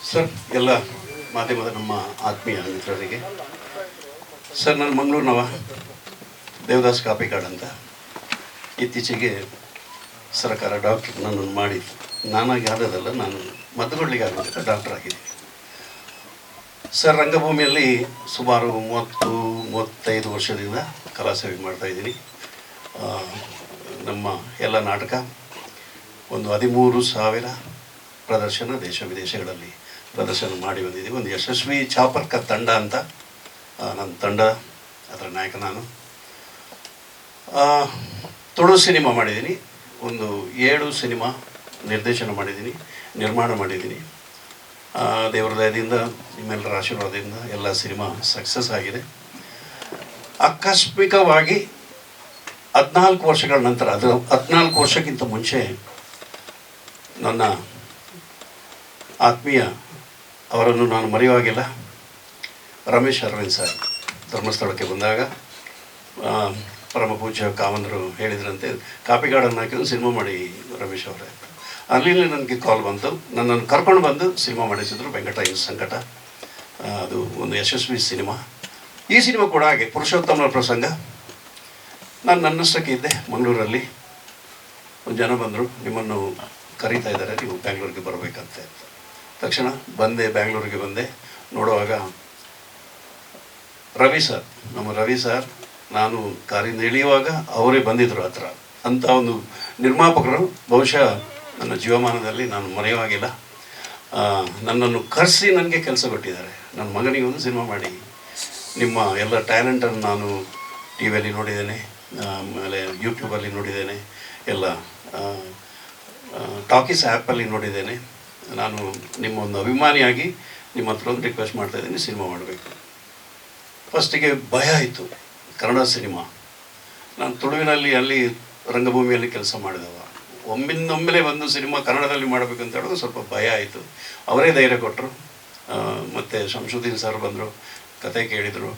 Sir, ಎಲ್ಲ ಮಾಧ್ಯಮದ ನಮ್ಮ ಆತ್ಮೀಯ ಮಿತ್ರರಿಗೆ ಸರ್, ನಾನು ಮಂಗಳೂರಿನವ ದೇವದಾಸ್ ಕಾಪಿಕಾಡ್ ಅಂತ. ಇತ್ತೀಚೆಗೆ ಸರ್ಕಾರ ಡಾಕ್ಟ್ರ್ ನನ್ನನ್ನು ಮಾಡಿತ್ತು. ನಾನಾಗಿ ಆದದಲ್ಲ, ನಾನು ಮದ್ದುಗೊಡ್ಲಿಗೆ ಆಗೋದಕ್ಕೆ ಡಾಕ್ಟರ್ ಆಗಿದ್ದೀನಿ ಸರ್. ರಂಗಭೂಮಿಯಲ್ಲಿ ಸುಮಾರು 30-35 ವರ್ಷದಿಂದ ಕಲಾ ಸೇವೆ ಮಾಡ್ತಾಯಿದ್ದೀನಿ. ನಮ್ಮ ಎಲ್ಲ ನಾಟಕ ಒಂದು 13,000 ಪ್ರದರ್ಶನ ದೇಶ ವಿದೇಶಗಳಲ್ಲಿ ಪ್ರದರ್ಶನ ಮಾಡಿ ಬಂದಿದ್ದೀವಿ. ಒಂದು ಯಶಸ್ವಿ ಚಾಪರ್ಕ ತಂಡ ಅಂತ ನನ್ನ ತಂಡ, ಅದರ ನಾಯಕ ನಾನು. ತುಳು ಸಿನಿಮಾ ಮಾಡಿದ್ದೀನಿ, ಒಂದು 7 ಸಿನಿಮಾ ನಿರ್ದೇಶನ ಮಾಡಿದ್ದೀನಿ, ನಿರ್ಮಾಣ ಮಾಡಿದ್ದೀನಿ. ದೇವರ ದಯದಿಂದ, ನಿಮ್ಮೆಲ್ಲರ ಆಶೀರ್ವಾದದಿಂದ ಎಲ್ಲ ಸಿನಿಮಾ ಸಕ್ಸಸ್ ಆಗಿದೆ. ಆಕಸ್ಮಿಕವಾಗಿ 14 ವರ್ಷಗಳ ನಂತರ, ಅದು 14 ವರ್ಷಕ್ಕಿಂತ ಮುಂಚೆ ನನ್ನ ಆತ್ಮೀಯ, ಅವರನ್ನು ನಾನು ಮರೆಯುವಾಗಿಲ್ಲ, ರಮೇಶ್ ಅರವಿಂದ್ ಸರ್ ಧರ್ಮಸ್ಥಳಕ್ಕೆ ಬಂದಾಗ ಪರಮ ಪೂಜ್ಯ ಕಾವಂದರು ಹೇಳಿದ್ರಂತೆ, ಕಾಪಿಗಾಡನ್ನು ಹಾಕಿದ್ರು ಸಿನಿಮಾ ಮಾಡಿ ರಮೇಶ್ ಅವರೇ ಅಂತ. ಅಲ್ಲಿ ನನಗೆ ಕಾಲ್ ಬಂತು, ನನ್ನನ್ನು ಕರ್ಕೊಂಡು ಬಂದು ಸಿನಿಮಾ ಮಾಡಿಸಿದ್ರು, ವೆಂಕಟ ಇನ್ ಸಂಕಟ. ಅದು ಒಂದು ಯಶಸ್ವಿ ಸಿನಿಮಾ. ಈ ಸಿನಿಮಾ ಕೂಡ ಹಾಗೆ ಪುರುಷೋತ್ತಮನ ಪ್ರಸಂಗ. ನಾನು ನನ್ನಷ್ಟಕ್ಕೆ ಇದ್ದೆ ಮಂಗಳೂರಲ್ಲಿ. ಒಂದು ಜನ ಬಂದರು, ನಿಮ್ಮನ್ನು ಕರೀತಾ ಇದ್ದಾರೆ, ನೀವು ಬ್ಯಾಂಗ್ಳೂರಿಗೆ ಬರಬೇಕಂತೆ. ತಕ್ಷಣ ಬಂದೆ, ಬ್ಯಾಂಗ್ಳೂರಿಗೆ ಬಂದೆ. ನೋಡುವಾಗ ರವಿ ಸರ್, ನಮ್ಮ ರವಿ ಸರ್, ನಾನು ಕಾರಿಂದ ಇಳಿಯುವಾಗ ಅವರೇ ಬಂದಿದ್ದರು ಹತ್ರ. ಅಂಥ ಒಂದು ನಿರ್ಮಾಪಕರು ಬಹುಶಃ ನನ್ನ ಜೀವಮಾನದಲ್ಲಿ ನಾನು ಮರೆಯುವಾಗಿಲ್ಲ. ನನ್ನನ್ನು ಕರೆಸಿ ನನಗೆ ಕೆಲಸ ಕೊಟ್ಟಿದ್ದಾರೆ. ನನ್ನ ಮಗನಿಗೆ ಒಂದು ಸಿನಿಮಾ ಮಾಡಿ, ನಿಮ್ಮ ಎಲ್ಲ ಟ್ಯಾಲೆಂಟನ್ನು ನಾನು ಟಿ ವಿಯಲ್ಲಿ ನೋಡಿದ್ದೇನೆ, ಆಮೇಲೆ ಯೂಟ್ಯೂಬಲ್ಲಿ ನೋಡಿದ್ದೇನೆ, ಎಲ್ಲ ಟಾಕೀಸ್ ಆ್ಯಪಲ್ಲಿ ನೋಡಿದ್ದೇನೆ. ನಾನು ನಿಮ್ಮ ಒಂದು ಅಭಿಮಾನಿಯಾಗಿ ನಿಮ್ಮ ಹತ್ರ ಒಂದು ರಿಕ್ವೆಸ್ಟ್ ಮಾಡ್ತಾಯಿದ್ದೀನಿ, ಸಿನಿಮಾ ಮಾಡಬೇಕು. ಫಸ್ಟಿಗೆ ಭಯ ಆಯಿತು. ಕನ್ನಡ ಸಿನಿಮಾ, ನಾನು ತುಳುವಿನಲ್ಲಿ ಅಲ್ಲಿ ರಂಗಭೂಮಿಯಲ್ಲಿ ಕೆಲಸ ಮಾಡಿದವ, ಒಮ್ಮಿಂದೊಮ್ಮೆಲೆ ಒಂದು ಸಿನಿಮಾ ಕನ್ನಡದಲ್ಲಿ ಮಾಡಬೇಕು ಅಂತ ಹೇಳೋದು ಸ್ವಲ್ಪ ಭಯ ಆಯಿತು. ಅವರೇ ಧೈರ್ಯ ಕೊಟ್ಟರು. ಮತ್ತು ಶಂಶುದ್ದೀನ್ ಸರ್ ಬಂದರು, ಕತೆ ಕೇಳಿದರು,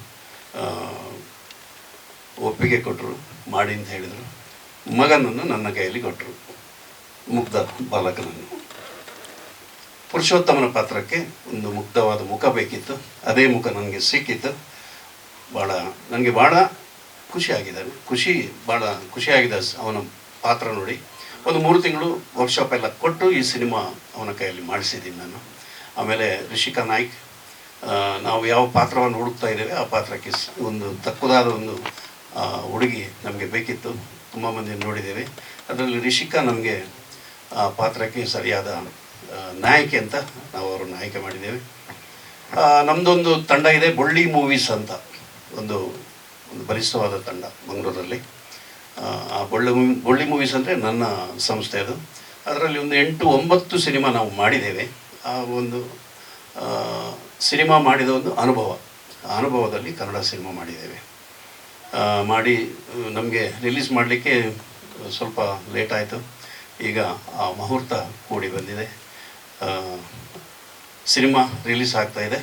ಒಪ್ಪಿಗೆ ಕೊಟ್ಟರು, ಮಾಡಿ ಅಂತ ಹೇಳಿದರು. ಮಗನನ್ನು ನನ್ನ ಕೈಯಲ್ಲಿ ಕೊಟ್ಟರು, ಮುಗ್ಧ ಬಾಲಕನನ್ನು. ಪುರುಷೋತ್ತಮನ ಪಾತ್ರಕ್ಕೆ ಒಂದು ಮುಗ್ಧವಾದ ಮುಖ ಬೇಕಿತ್ತು. ಅದೇ ಮುಖ ನನಗೆ ಸಿಕ್ಕಿತ್ತು. ನನಗೆ ಭಾಳ ಖುಷಿಯಾಗಿದೆ ಅವನ ಪಾತ್ರ ನೋಡಿ. ಒಂದು 3 ತಿಂಗಳು ವರ್ಕ್ಶಾಪ್ ಎಲ್ಲ ಕೊಟ್ಟು ಈ ಸಿನಿಮಾ ಅವನ ಕೈಯಲ್ಲಿ ಮಾಡಿಸಿದ್ದೀನಿ ನಾನು. ಆಮೇಲೆ ರಿಷಿಕಾ ನಾಯ್ಕ್, ನಾವು ಯಾವ ಪಾತ್ರವನ್ನು ಹುಡುಕ್ತಾ ಇದ್ದೇವೆ ಆ ಪಾತ್ರಕ್ಕೆ ಒಂದು ತಕ್ಕುದಾದ ಒಂದು ಹುಡುಗಿ ನಮಗೆ ಬೇಕಿತ್ತು. ತುಂಬ ಮಂದಿ ನೋಡಿದ್ದೇವೆ, ಅದರಲ್ಲಿ ರಿಷಿಕಾ ನಮಗೆ ಆ ಪಾತ್ರಕ್ಕೆ ಸರಿಯಾದ ನಾಯಕಿ ಅಂತ ನಾವು ಅವರನ್ನು ಆಯ್ಕೆ ಮಾಡಿದ್ದೇವೆ. ನಮ್ಮದೊಂದು ತಂಡ ಇದೆ, ಬೊಳ್ಳಿ ಮೂವೀಸ್ ಅಂತ, ಒಂದು ಬಲಿಷ್ಠವಾದ ತಂಡ ಮಂಗಳೂರಲ್ಲಿ. ಆ ಬೊಳ್ಳಿ ಮೂವೀಸ್ ಅಂದರೆ ನನ್ನ ಸಂಸ್ಥೆ ಅದು. ಅದರಲ್ಲಿ ಒಂದು 8-9 ಸಿನಿಮಾ ನಾವು ಮಾಡಿದ್ದೇವೆ. ಆ ಒಂದು ಸಿನಿಮಾ ಮಾಡಿದ ಒಂದು ಅನುಭವ, ಆ ಅನುಭವದಲ್ಲಿ ಕನ್ನಡ ಸಿನಿಮಾ ಮಾಡಿದ್ದೇವೆ. ಮಾಡಿ ನಮಗೆ ರಿಲೀಸ್ ಮಾಡಲಿಕ್ಕೆ ಸ್ವಲ್ಪ ಲೇಟ್ ಆಯಿತು. ಈಗ ಆ ಮುಹೂರ್ತ ಕೂಡಿ ಬಂದಿದೆ, ಸಿನಿಮಾ ರಿಲೀಸ್ ಆಗ್ತಾಯಿದೆ.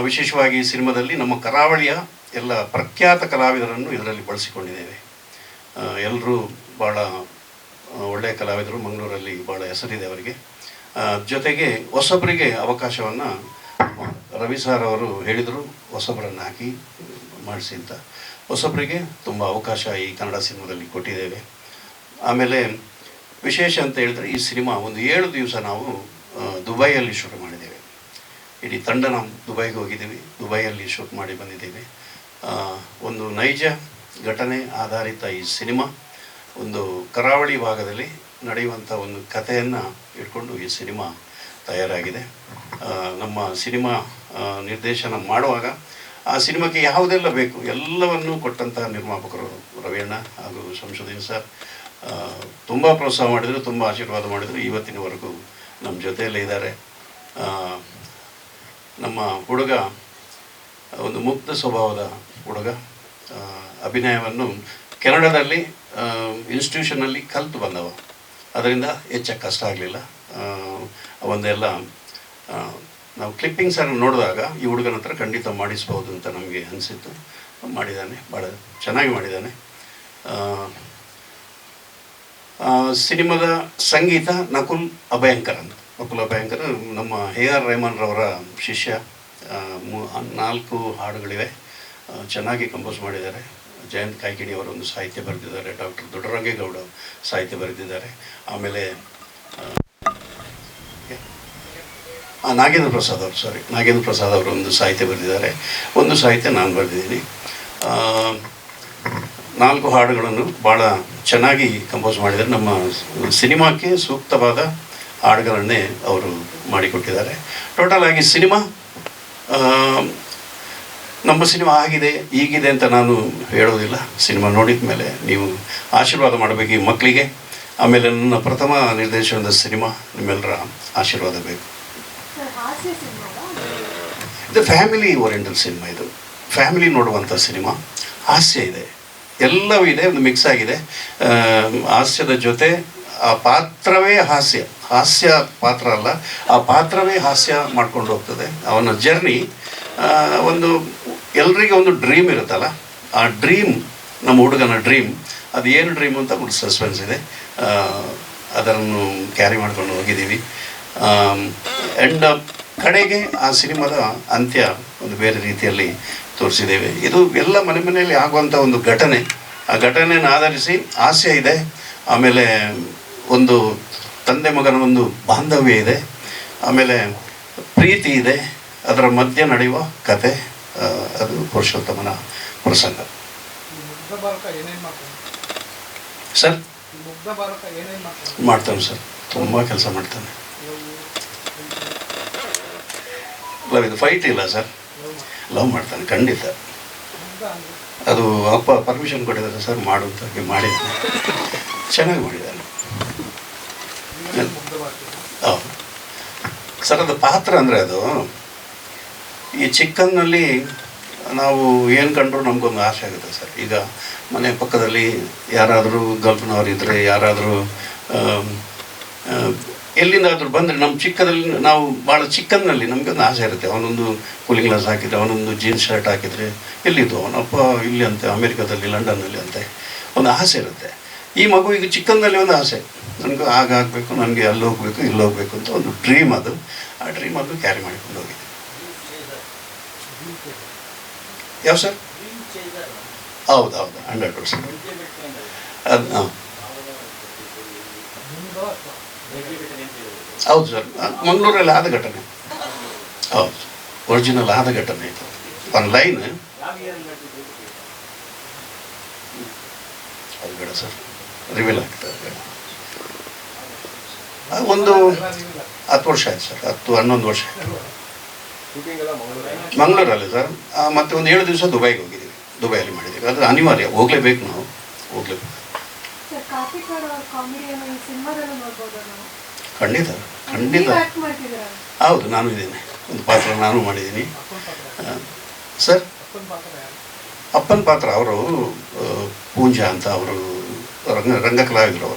ವಿಶೇಷವಾಗಿ ಈ ಸಿನಿಮಾದಲ್ಲಿ ನಮ್ಮ ಕರಾವಳಿಯ ಎಲ್ಲ ಪ್ರಖ್ಯಾತ ಕಲಾವಿದರನ್ನು ಇದರಲ್ಲಿ ಬಳಸಿಕೊಂಡಿದ್ದೇವೆ. ಎಲ್ಲರೂ ಭಾಳ ಒಳ್ಳೆಯ ಕಲಾವಿದರು, ಮಂಗಳೂರಲ್ಲಿ ಭಾಳ ಹೆಸರಿದೆ ಅವರಿಗೆ. ಜೊತೆಗೆ ಹೊಸಬರಿಗೆ ಅವಕಾಶವನ್ನು ರವಿ ಸರ್ ಅವರು ಹೇಳಿದರು, ಹೊಸಬರನ್ನು ಹಾಕಿ ಮಾಡಿಸಿ ಅಂತ. ಹೊಸಬರಿಗೆ ತುಂಬ ಅವಕಾಶ ಈ ಕನ್ನಡ ಸಿನಿಮಾದಲ್ಲಿ ಕೊಟ್ಟಿದ್ದೇವೆ. ಆಮೇಲೆ ವಿಶೇಷ ಅಂತ ಹೇಳಿದ್ರೆ, ಈ ಸಿನಿಮಾ ಒಂದು 7 ದಿವಸ ನಾವು ದುಬೈಯಲ್ಲಿ ಶೂಟ್ ಮಾಡಿದ್ದೇವೆ. ಇಡೀ ತಂಡ ನಾವು ದುಬೈಗೆ ಹೋಗಿದ್ದೀವಿ, ದುಬೈಯಲ್ಲಿ ಶೂಟ್ ಮಾಡಿ ಬಂದಿದ್ದೇವೆ. ಒಂದು ನೈಜ ಘಟನೆ ಆಧಾರಿತ ಈ ಸಿನಿಮಾ, ಒಂದು ಕರಾವಳಿ ಭಾಗದಲ್ಲಿ ನಡೆಯುವಂಥ ಒಂದು ಕಥೆಯನ್ನು ಇಟ್ಕೊಂಡು ಈ ಸಿನಿಮಾ ತಯಾರಾಗಿದೆ. ನಮ್ಮ ಸಿನಿಮಾ ನಿರ್ದೇಶನ ಮಾಡುವಾಗ ಆ ಸಿನಿಮಾಕ್ಕೆ ಯಾವುದೆಲ್ಲ ಬೇಕು ಎಲ್ಲವನ್ನು ಕೊಟ್ಟಂಥ ನಿರ್ಮಾಪಕರು ರವಿಯಣ್ಣ ಹಾಗೂ ಶಂಶುದ್ದೀನ್ ಸರ್ ತುಂಬ ಪ್ರೋತ್ಸಾಹ ಮಾಡಿದರು, ತುಂಬ ಆಶೀರ್ವಾದ ಮಾಡಿದರು. ಇವತ್ತಿನವರೆಗೂ ನಮ್ಮ ಜೊತೆಯಲ್ಲೇ ಇದ್ದಾರೆ. ನಮ್ಮ ಹುಡುಗ ಒಂದು ಮುಕ್ತ ಸ್ವಭಾವದ ಹುಡುಗ. ಅಭಿನಯವನ್ನು ಕೆನಡಾದಲ್ಲಿ ಇನ್ಸ್ಟಿಟ್ಯೂಷನಲ್ಲಿ ಕಲಿತು ಬಂದವ, ಅದರಿಂದ ಹೆಚ್ಚಾಗಿ ಕಷ್ಟ ಆಗಲಿಲ್ಲ. ಒಂದೆಲ್ಲ ನಾವು ಕ್ಲಿಪ್ಪಿಂಗ್ಸನ್ನು ನೋಡಿದಾಗ ಈ ಹುಡುಗನ ಹತ್ರ ಖಂಡಿತ ಮಾಡಿಸ್ಬೋದು ಅಂತ ನಮಗೆ ಅನಿಸಿತ್ತು. ಮಾಡಿದ್ದಾನೆ, ಭಾಳ ಚೆನ್ನಾಗಿ ಮಾಡಿದ್ದಾನೆ. ಸಿನಿಮಾದ ಸಂಗೀತ ನಕುಲ್ ಅಭಯಂಕರ್ ಅಂತ, ಪ್ರಫುಲ್ಲ ಭಯಂಕರ್ ನಮ್ಮ AR ರೆಹಮಾನ್ರವರ ಶಿಷ್ಯ. 4 ಹಾಡುಗಳಿವೆ, ಚೆನ್ನಾಗಿ ಕಂಪೋಸ್ ಮಾಡಿದ್ದಾರೆ. ಜಯಂತ್ ಕಾಯ್ಕಿಣಿ ಅವರೊಂದು ಸಾಹಿತ್ಯ ಬರೆದಿದ್ದಾರೆ, ಡಾಕ್ಟರ್ ದೊಡ್ಡರಂಗೇಗೌಡ ಸಾಹಿತ್ಯ ಬರೆದಿದ್ದಾರೆ. ಆಮೇಲೆ ನಾಗೇಂದ್ರ ಪ್ರಸಾದ್ ಅವರು ಒಂದು ಸಾಹಿತ್ಯ ಬರೆದಿದ್ದಾರೆ, ಒಂದು ಸಾಹಿತ್ಯ ನಾನು ಬರೆದಿದ್ದೀನಿ. 4 ಹಾಡುಗಳನ್ನು ಭಾಳ ಚೆನ್ನಾಗಿ ಕಂಪೋಸ್ ಮಾಡಿದ್ದಾರೆ. ನಮ್ಮ ಸಿನಿಮಾಕ್ಕೆ ಸೂಕ್ತವಾದ ಹಾಡುಗಳನ್ನೇ ಅವರು ಮಾಡಿಕೊಟ್ಟಿದ್ದಾರೆ. ಟೋಟಲ್ ಆಗಿ ಸಿನಿಮಾ, ನಮ್ಮ ಸಿನಿಮಾ ಆಗಿದೆ ಹೀಗಿದೆ ಅಂತ ನಾನು ಹೇಳೋದಿಲ್ಲ. ಸಿನಿಮಾ ನೋಡಿದ ಮೇಲೆ ನೀವು ಆಶೀರ್ವಾದ ಮಾಡಬೇಕು ಈ ಮಕ್ಕಳಿಗೆ. ಆಮೇಲೆ ನನ್ನ ಪ್ರಥಮ ನಿರ್ದೇಶನದ ಸಿನಿಮಾ, ನಿಮ್ಮೆಲ್ಲರ ಆಶೀರ್ವಾದ ಬೇಕು. ಇದು ಫ್ಯಾಮಿಲಿ ಓರಿಯೆಂಟಲ್ ಸಿನಿಮಾ, ಇದು ಫ್ಯಾಮಿಲಿ ನೋಡುವಂಥ ಸಿನಿಮಾ. ಹಾಸ್ಯ ಇದೆ, ಎಲ್ಲವೂ ಇದೆ, ಒಂದು ಮಿಕ್ಸ್ ಆಗಿದೆ. ಹಾಸ್ಯದ ಜೊತೆ ಆ ಪಾತ್ರವೇ ಹಾಸ್ಯ ಪಾತ್ರ ಅಲ್ಲ, ಆ ಪಾತ್ರವೇ ಹಾಸ್ಯ ಮಾಡ್ಕೊಂಡು ಹೋಗ್ತದೆ. ಅವನ ಜರ್ನಿ ಒಂದು ಎಲ್ರಿಗೂ ಒಂದು ಡ್ರೀಮ್ ಇರುತ್ತಲ್ಲ, ಆ ಡ್ರೀಮ್, ನಮ್ಮ ಹುಡುಗನ ಡ್ರೀಮ್, ಅದು ಏನು ಡ್ರೀಮ್ ಅಂತ ಒಂದು ಸಸ್ಪೆನ್ಸ್ ಇದೆ. ಅದನ್ನು ಕ್ಯಾರಿ ಮಾಡ್ಕೊಂಡು ಹೋಗಿದ್ದೀವಿ. ಆ್ಯಂಡ್ ಕಡೆಗೆ ಆ ಸಿನಿಮಾದ ಅಂತ್ಯ ಒಂದು ಬೇರೆ ರೀತಿಯಲ್ಲಿ ತೋರಿಸಿದ್ದೇವೆ. ಇದು ಎಲ್ಲ ಮನೆಯಲ್ಲಿ ಆಗುವಂಥ ಒಂದು ಘಟನೆ. ಆ ಘಟನೆಯನ್ನು ಆಧರಿಸಿ ಹಾಸ್ಯ ಇದೆ, ಆಮೇಲೆ ಒಂದು ತಂದೆ ಮಗನ ಒಂದು ಬಾಂಧವ್ಯ ಇದೆ, ಆಮೇಲೆ ಪ್ರೀತಿ ಇದೆ, ಅದರ ಮಧ್ಯೆ ನಡೆಯುವ ಕತೆ. ಅದು ಪುರುಷೋತ್ತಮನ ಪ್ರಸಂಗ. ಸರ್ ಮಾಡ್ತಾನೆ ಸರ್, ತುಂಬ ಕೆಲಸ ಮಾಡ್ತಾನೆ. ಲವ್ ಇದು ಫೈಟ್ ಇಲ್ಲ ಸರ್, ಲವ್ ಮಾಡ್ತಾನೆ ಖಂಡಿತ. ಅದು ಅಪ್ಪ ಪರ್ಮಿಷನ್ ಕೊಟ್ಟಿದ್ದಾರೆ ಸರ್ ಮಾಡು ಅಂತ, ಮಾಡಿದ್ದಾನೆ, ಚೆನ್ನಾಗಿ ಮಾಡಿದ್ದಾನೆ. ಹೌದು ಸರ್, ಅದು ಪಾತ್ರ ಅಂದರೆ ಅದು ಈ ಚಿಕ್ಕನ್ನಲ್ಲಿ ನಾವು ಏನು ಕಂಡ್ರೂ ನಮಗೊಂದು ಆಸೆ ಆಗುತ್ತೆ ಸರ್. ಈಗ ಮನೆ ಪಕ್ಕದಲ್ಲಿ ಯಾರಾದರೂ ಗಲ್ಫ್ನವರಿದ್ದರೆ, ಯಾರಾದರೂ ಎಲ್ಲಿಂದಾದರೂ ಬಂದರೆ, ನಮ್ಮ ಚಿಕ್ಕದಲ್ಲಿ ನಾವು ಭಾಳ ಚಿಕ್ಕನ್ನಲ್ಲಿ ನಮಗೊಂದು ಆಸೆ ಇರುತ್ತೆ. ಅವನೊಂದು ಕೂಲಿಂಗ್ ಗ್ಲಾಸ್ ಹಾಕಿದರೆ, ಅವನೊಂದು ಜೀನ್ಸ್ ಶರ್ಟ್ ಹಾಕಿದರೆ, ಎಲ್ಲಿದ್ದು ಅವನಪ್ಪ ಇಲ್ಲಿ ಅಂತೆ, ಅಮೇರಿಕಾದಲ್ಲಿ, ಲಂಡನ್ನಲ್ಲಿ ಅಂತೆ ಒಂದು ಆಸೆ ಇರುತ್ತೆ. ಈ ಮಗು ಈಗ ಚಿಕ್ಕನ್ನಲ್ಲಿ ಒಂದು ಆಸೆ, ನನಗೂ ಆಗಬೇಕು, ನನಗೆ ಅಲ್ಲಿ ಹೋಗಬೇಕು, ಇಲ್ಲಿ ಹೋಗಬೇಕು ಅಂತ ಒಂದು ಡ್ರೀಮ್. ಅದು ಆ ಡ್ರೀಮ್ ಅದು ಕ್ಯಾರಿ ಮಾಡಿಕೊಂಡು ಹೋಗಿದೆ. ಯಾವ ಸರ್? ಹೌದು 100%. ಅದು ಹೌದು ಸರ್, ಮಂಗಳೂರಲ್ಲಿ ಆದ ಘಟನೆ. ಹೌದು, ಒರಿಜಿನಲ್ ಆದ ಘಟನೆ ಇದು. ಒಂದು ಲೈನ್ ಅದು ಬೇಡ ಸರ್, ರಿವೀಲ್ ಆಗ್ತದೆ. ಒಂದು 10 ವರ್ಷ ಆಯ್ತು ಸರ್, 10-11 ವರ್ಷ ಮಂಗಳೂರಲ್ಲಿ ಸರ್. ಮತ್ತು ಒಂದು 7 ದಿವಸ ದುಬೈಗೆ ಹೋಗಿದ್ದೀವಿ, ದುಬೈಯಲ್ಲಿ ಮಾಡಿದ್ದೀವಿ. ಅದು ಅನಿವಾರ್ಯ, ಹೋಗಲೇಬೇಕು, ನಾವು ಹೋಗಲೇಬೇಕು. ಖಂಡಿತ ಹೌದು, ನಾನು ಇದ್ದೇನೆ, ಒಂದು ಪಾತ್ರ ನಾನು ಮಾಡಿದ್ದೀನಿ ಸರ್. ಅಪ್ಪನ ಪಾತ್ರ ಅವರು ಪೂಂಜಾ ಅಂತ, ಅವರು ರಂಗ ಕಲಾವಿದರು.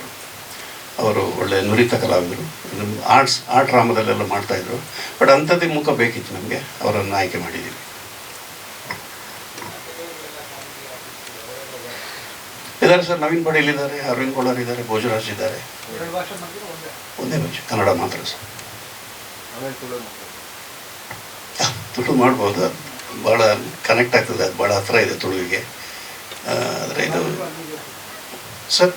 ಅವರು ಒಳ್ಳೆಯ ನುರಿತ ಕಲಾವಿದರು, ಆರ್ಟ್ ಡ್ರಾಮದಲ್ಲೆಲ್ಲ ಮಾಡ್ತಾಯಿದ್ರು. ಬಟ್ ಅಂಥದ್ದೇ ಮುಖ ಬೇಕಿತ್ತು ನಮಗೆ, ಅವರನ್ನು ಆಯ್ಕೆ ಮಾಡಿದ್ದೀವಿ. ಇದ್ದಾರೆ ಸರ್, ನವೀನ್ ಪಡೇಲಿದ್ದಾರೆ, ಅರವಿಂದ್ ಕೋಲಾರ್ ಇದ್ದಾರೆ, ಭೋಜರಾಜ್ ಇದ್ದಾರೆ. ಒಂದೇ ಭಾಷೆ, ಕನ್ನಡ ಮಾತ್ರ ಸರ್. ತುಳು ಮಾಡ್ಬೋದು, ಭಾಳ ಕನೆಕ್ಟ್ ಆಗ್ತದೆ, ಅದು ಭಾಳ ಹತ್ರ ಇದೆ ತುಳುವಿಗೆ. ಆದರೆ ಇದು ಸರ್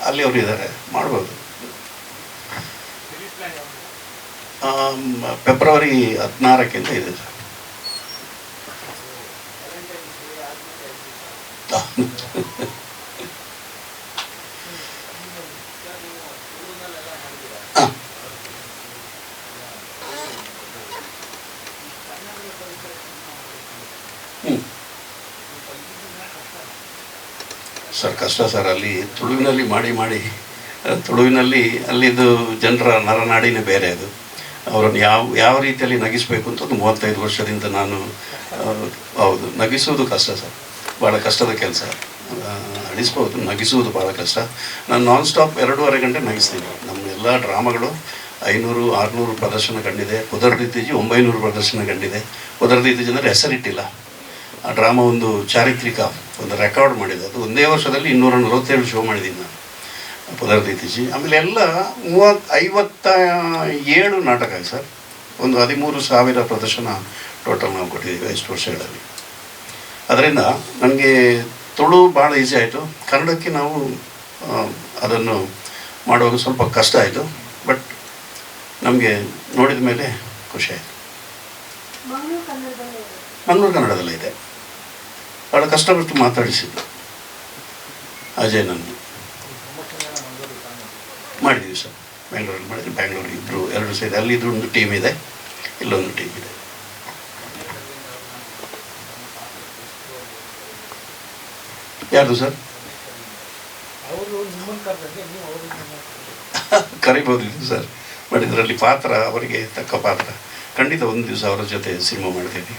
ಅಲ್ಲಿ ಅವರು ಇದ್ದಾರೆ, ಮಾಡ್ಬೋದು. ಫೆಬ್ರವರಿ 16 ಇದೆ ಸರ್. ಸರ್ ಕಷ್ಟ ಸರ್, ಅಲ್ಲಿ ತುಳುವಿನಲ್ಲಿ ಮಾಡಿ ತುಳುವಿನಲ್ಲಿ ಅಲ್ಲಿದ್ದು ಜನರ ನರನಾಡಿನೇ ಬೇರೆ. ಅದು ಅವರನ್ನು ಯಾವ ರೀತಿಯಲ್ಲಿ ನಗಿಸಬೇಕು ಅಂತ ಒಂದು 35 ವರ್ಷದಿಂದ ನಾನು, ಹೌದು, ನಗಿಸುವುದು ಕಷ್ಟ ಸರ್, ಭಾಳ ಕಷ್ಟದ ಕೆಲಸ. ಅಳಿಸ್ಬೋದು, ನಗಿಸುವುದು ಭಾಳ ಕಷ್ಟ. ನಾನು ನಾನ್ ಸ್ಟಾಪ್ 2.5 ಗಂಟೆ ನಗಿಸ್ತೀನಿ. ನಮ್ಮ ಎಲ್ಲ ಡ್ರಾಮಾಗಳು 500-600 ಪ್ರದರ್ಶನ ಕಂಡಿದೆ. ಕುದರ್ದಿತ್ತೀಜಿ 900 ಪ್ರದರ್ಶನ ಕಂಡಿದೆ. ಕುದರ್ದಿತ್ತೀಜಿ ಅಂದರೆ ಹೆಸರಿಟ್ಟಿಲ್ಲ. ಆ ಡ್ರಾಮಾ ಒಂದು ಚಾರಿತ್ರಿಕ ಒಂದು ರೆಕಾರ್ಡ್ ಮಾಡಿದೆ. ಅದು ಒಂದೇ ವರ್ಷದಲ್ಲಿ 247 ಶೋ ಮಾಡಿದ್ದೀನಿ ನಾನು. ಪುನರ್ದಿತಿಸಿ. ಆಮೇಲೆ ಎಲ್ಲ 57 ನಾಟಕ ಆಯ್ತು ಸರ್. ಒಂದು 13,000 ಪ್ರದರ್ಶನ ಟೋಟಲ್ ನಾವು ಕೊಟ್ಟಿದ್ದೀವಿ ಎಷ್ಟು ವರ್ಷಗಳಲ್ಲಿ. ಅದರಿಂದ ನನಗೆ ತುಳು ಭಾಳ ಈಸಿ ಆಯಿತು. ಕನ್ನಡಕ್ಕೆ ನಾವು ಅದನ್ನು ಮಾಡುವಾಗ ಸ್ವಲ್ಪ ಕಷ್ಟ ಆಯಿತು. ಬಟ್ ನಮಗೆ ನೋಡಿದ ಮೇಲೆ ಖುಷಿ ಆಯಿತು. ಮಂಗಳೂರು ಕನ್ನಡದಲ್ಲೇ ಇದೆ. ಭಾಳ ಕಷ್ಟಪಟ್ಟು ಮಾತಾಡಿಸಿದ್ದು ಅಜಯ್ ನನ್ನ ಮಾಡಿದ್ದೀವಿ ಸರ್. ಬೆಂಗಳೂರಲ್ಲಿ ಮಾಡಿದ್ವಿ. ಬ್ಯಾಂಗ್ಳೂರು ಇಬ್ಬರು 2 ಸೈಡ್ ಅಲ್ಲಿದ್ದು ಒಂದು ಟೀಮ್ ಇದೆ, ಇಲ್ಲೊಂದು ಟೀಮ್ ಇದೆ. ಯಾರ್ದು ಸರ್? ಕರಿಬೋದಿತ್ತು ಸರ್. ಬಟ್ ಇದರಲ್ಲಿ ಪಾತ್ರ ಅವರಿಗೆ ತಕ್ಕ ಪಾತ್ರ. ಖಂಡಿತ ಒಂದು ದಿವಸ ಅವರ ಜೊತೆ ಸಿನಿಮಾ ಮಾಡ್ತೀನಿ.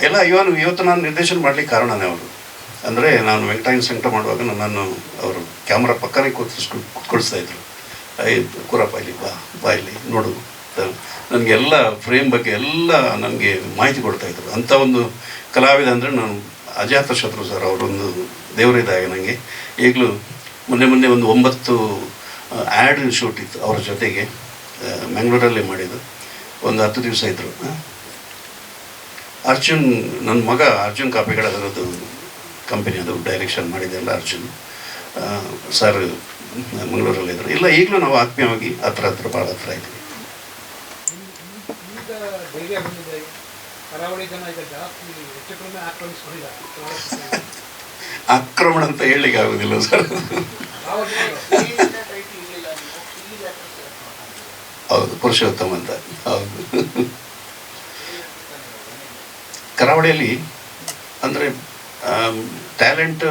ಎಲ್ಲ ಇವತ್ತು ನಾನು ನಿರ್ದೇಶನ ಮಾಡಲಿಕ್ಕೆ ಕಾರಣನೇ ಅವರು. ಅಂದರೆ ನಾನು ವೆಂಕಟಾಯನ ಸಂಕಟ ಮಾಡುವಾಗ ನನ್ನನ್ನು ಅವರು ಕ್ಯಾಮ್ರಾ ಪಕ್ಕನೇ ಕೂತ್ಕೊಳಿಸ್ತಾ ಇದ್ರು. ಕೂರಪ್ಪ ಇಲ್ಲಿ ಬಾ ಇಲ್ಲಿ ನೋಡು, ನನಗೆಲ್ಲ ಫ್ರೇಮ್ ಬಗ್ಗೆ ಎಲ್ಲ ನನಗೆ ಮಾಹಿತಿ ಕೊಡ್ತಾಯಿದ್ರು. ಅಂಥ ಒಂದು ಕಲಾವಿದ ಅಂದರೆ ನಾನು ಅಜಾತ ಶತ್ರು ಸರ್. ಅವರೊಂದು ದೇವರಿದ್ದಾಗ ನನಗೆ. ಈಗಲೂ ಮೊನ್ನೆ ಒಂದು 9 ಆ್ಯಡ್ ಶೂಟ್ ಇತ್ತು ಅವರ ಜೊತೆಗೆ, ಮ್ಯಾಂಗ್ಳೂರಲ್ಲೇ ಮಾಡಿದ್ದು. ಒಂದು 10 ದಿವಸ ಇದ್ದರು. ಅರ್ಜುನ್, ನನ್ನ ಮಗ ಅರ್ಜುನ್ ಕಾಪಿಗಳದ್ದು ಕಂಪನಿ, ಅದು ಡೈರೆಕ್ಷನ್ ಮಾಡಿದ್ದೆಲ್ಲ ಅರ್ಜುನ್ ಸರ್ ಮಂಗಳೂರಲ್ಲಿದ್ದರು. ಇಲ್ಲ ಈಗಲೂ ನಾವು ಆತ್ಮೀಯವಾಗಿ ಹತ್ರ ಭಾಳ ಹತ್ರ ಇದ್ದೀವಿ. ಆಕ್ರಮಣ ಅಂತ ಹೇಳಲಿಕ್ಕೆ ಆಗೋದಿಲ್ಲ ಸರ್. ಹೌದು, ಪುರುಷೋತ್ತಮ ಅಂತ. ಹೌದು, ಕರಾವಳಿಯಲ್ಲಿ ಅಂದರೆ ಟ್ಯಾಲೆಂಟ್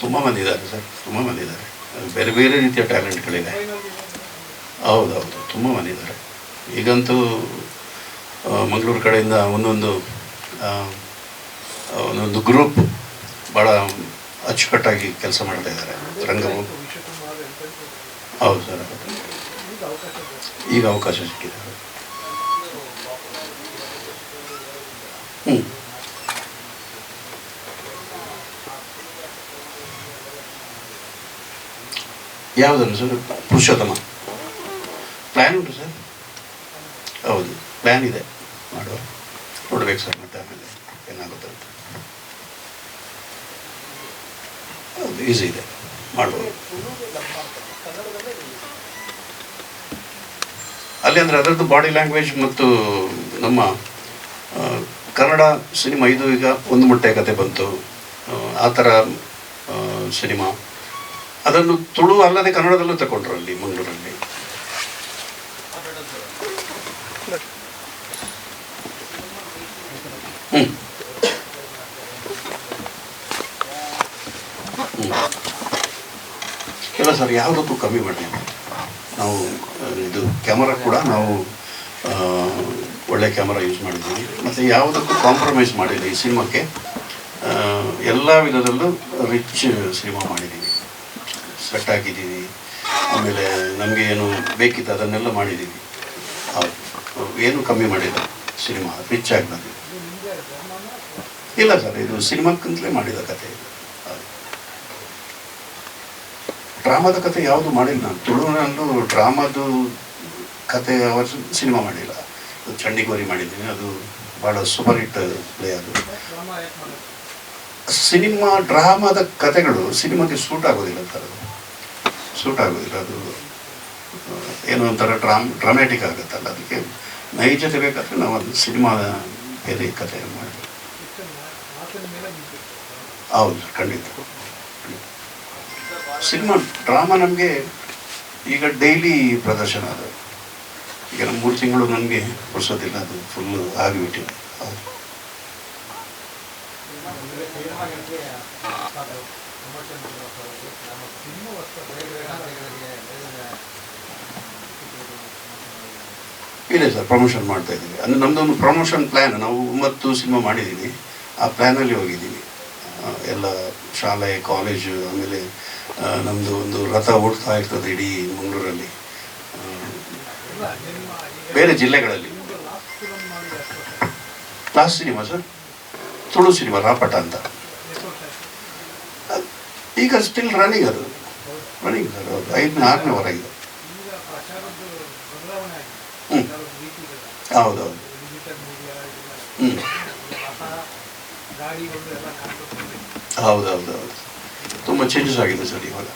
ತುಂಬ ಮಂದಿ ಇದ್ದಾರೆ ಸರ್. ತುಂಬ ಮಂದಿ ಇದ್ದಾರೆ, ಬೇರೆ ಬೇರೆ ರೀತಿಯ ಟ್ಯಾಲೆಂಟ್ಗಳಿದೆ. ಹೌದೌದು, ತುಂಬ ಮಂದಿ ಇದ್ದಾರೆ. ಈಗಂತೂ ಮಂಗಳೂರು ಕಡೆಯಿಂದ ಒಂದೊಂದು ಗ್ರೂಪ್ ಭಾಳ ಅಚ್ಚುಕಟ್ಟಾಗಿ ಕೆಲಸ ಮಾಡ್ತಾ ಇದ್ದಾರೆ. ರಂಗಭೂಮಿ. ಹೌದು ಸರ್, ಈಗ ಅವಕಾಶ ಸಿಕ್ಕಿದೆ. ಯಾವುದನ್ನು ಸರ್? ಪುರುಷೋತ್ತಮ ಪ್ಲ್ಯಾನ್ ಉಂಟು ಸರ್. ಹೌದು, ಪ್ಲ್ಯಾನ್ ಇದೆ ಮಾಡುವ. ನೋಡ್ಬೇಕು ಸರ್, ಮತ್ತೆ ಆಮೇಲೆ ಏನಾಗುತ್ತೆ ಅಂತ. ಹೌದು, ಈಸಿ ಇದೆ ಮಾಡ್ಬೋದು ಅಲ್ಲಿ. ಅಂದರೆ ಅದರದ್ದು ಬಾಡಿ ಲ್ಯಾಂಗ್ವೇಜ್ ಮತ್ತು ನಮ್ಮ ಕನ್ನಡ ಸಿನಿಮಾ ಇದು ಈಗ ಒಂದು ಮೊಟ್ಟೆ ಕತೆ ಬಂತು, ಆ ಥರ ಸಿನಿಮಾ. ಅದನ್ನು ತುಳು ಅಲ್ಲದೆ ಕನ್ನಡದಲ್ಲೂ ತಗೊಂಡ್ರು ಅಲ್ಲಿ ಮಂಗಳೂರಲ್ಲಿ. ಇಲ್ಲ ಸರ್, ಯಾವುದಕ್ಕೂ ಕಮ್ಮಿ ಮಾಡಿಲ್ಲ ನಾವು. ಇದು ಕ್ಯಾಮರಾ ಕೂಡ ನಾವು ಒಳ್ಳೆ ಕ್ಯಾಮರಾ ಯೂಸ್ ಮಾಡಿದ್ದೀವಿ. ಮತ್ತು ಯಾವುದಕ್ಕೂ ಕಾಂಪ್ರಮೈಸ್ ಮಾಡಿಲ್ಲ ಈ ಸಿನಿಮಾಕ್ಕೆ. ಎಲ್ಲ ವಿಧದಲ್ಲೂ ರಿಚ್ ಸಿನಿಮಾ ಮಾಡಿದ್ದೀವಿ, ಸೆಟ್ ಹಾಕಿದ್ದೀವಿ. ಆಮೇಲೆ ನಮಗೆ ಏನು ಬೇಕಿತ್ತು ಅದನ್ನೆಲ್ಲ ಮಾಡಿದ್ದೀವಿ. ಹೌದು, ಏನು ಕಮ್ಮಿ ಮಾಡಿಲ್ಲ. ಸಿನಿಮಾ ರಿಚ್ ಆಗಿ ಬಂದಿದೆ. ಇಲ್ಲ ಸರ್, ಇದು ಸಿನಿಮಾಕ್ಕಂತಲೇ ಮಾಡಿದ ಕತೆ ಇದು. ಡ್ರಾಮಾದ ಕತೆ ಯಾವುದು ಮಾಡಿಲ್ಲ ನಾನು. ತುಳುನಲ್ಲೂ ಡ್ರಾಮಾದು ಕತೆ ಸಿನಿಮಾ ಮಾಡಿಲ್ಲ. ಚಂಡಿಗೋರಿ ಮಾಡಿದ್ದೀನಿ, ಅದು ಭಾಳ ಸೂಪರ್ ಹಿಟ್ ಪ್ಲೇ. ಅದು ಸಿನಿಮಾ ಡ್ರಾಮಾದ ಕತೆಗಳು ಸಿನಿಮಾಗೆ ಸೂಟ್ ಆಗೋದಿಲ್ಲ ಸರ್. ಸೂಟ್ ಆಗೋದಿಲ್ಲ. ಅದು ಏನೋ ಒಂಥರ ಡ್ರಾಮ್ಯಾಟಿಕ್ ಆಗುತ್ತಲ್ಲ. ಅದಕ್ಕೆ ನೈಜತೆ ಬೇಕಾದರೆ ನಾವು ಅದು ಸಿನಿಮಾದ ಬೇರೆ ಕತೆ ಮಾಡಿ. ಹೌದು, ಖಂಡಿತ. ಸಿನಿಮಾ ಡ್ರಾಮಾ ನಮಗೆ ಈಗ ಡೈಲಿ ಪ್ರದರ್ಶನ. ಅದು ಈಗ ನಮ್ಮ 3 ತಿಂಗಳು ನನಗೆ ಪುರ್ಸೋದಿಲ್ಲ, ಅದು ಫುಲ್ಲು ಆಗಿಬಿಟ್ಟಿದೆ. ಹೌದು. ಇಲ್ಲ ಸರ್, ಪ್ರಮೋಷನ್ ಮಾಡ್ತಾ ಇದ್ದೀವಿ. ಅಂದರೆ ನಮ್ಮದೊಂದು ಪ್ರಮೋಷನ್ ಪ್ಲ್ಯಾನ್. ನಾವು 9 ಸಿನಿಮಾ ಮಾಡಿದ್ದೀವಿ. ಆ ಪ್ಲ್ಯಾನಲ್ಲಿ ಹೋಗಿದ್ದೀವಿ. ಎಲ್ಲ ಶಾಲೆ, ಕಾಲೇಜು, ಆಮೇಲೆ ನಮ್ಮದು ಒಂದು ರಥ ಓಡ್ತಾ ಇರ್ತದೆ ಇಡೀ ಮಂಗಳೂರಲ್ಲಿ, ಬೇರೆ ಜಿಲ್ಲೆಗಳಲ್ಲಿ. Last cinema sir Tulu cinema Rapata ಅಂತ. ಈಗ ಸ್ಟಿಲ್ ರನ್ನಿಂಗ್ ಅದು, ರನ್ನಿಂಗ್ ಸರ್. ಹೌದು, 5ನೇ 6ನೇ ವಾರ ಈಗ. ಹ್ಞೂ ಹೌದೌದು. ಹ್ಞೂ ಹೌದೌದು. ತುಂಬ ಚೇಂಜಸ್ ಆಗಿದೆ ಸರ್ ಇವಾಗ.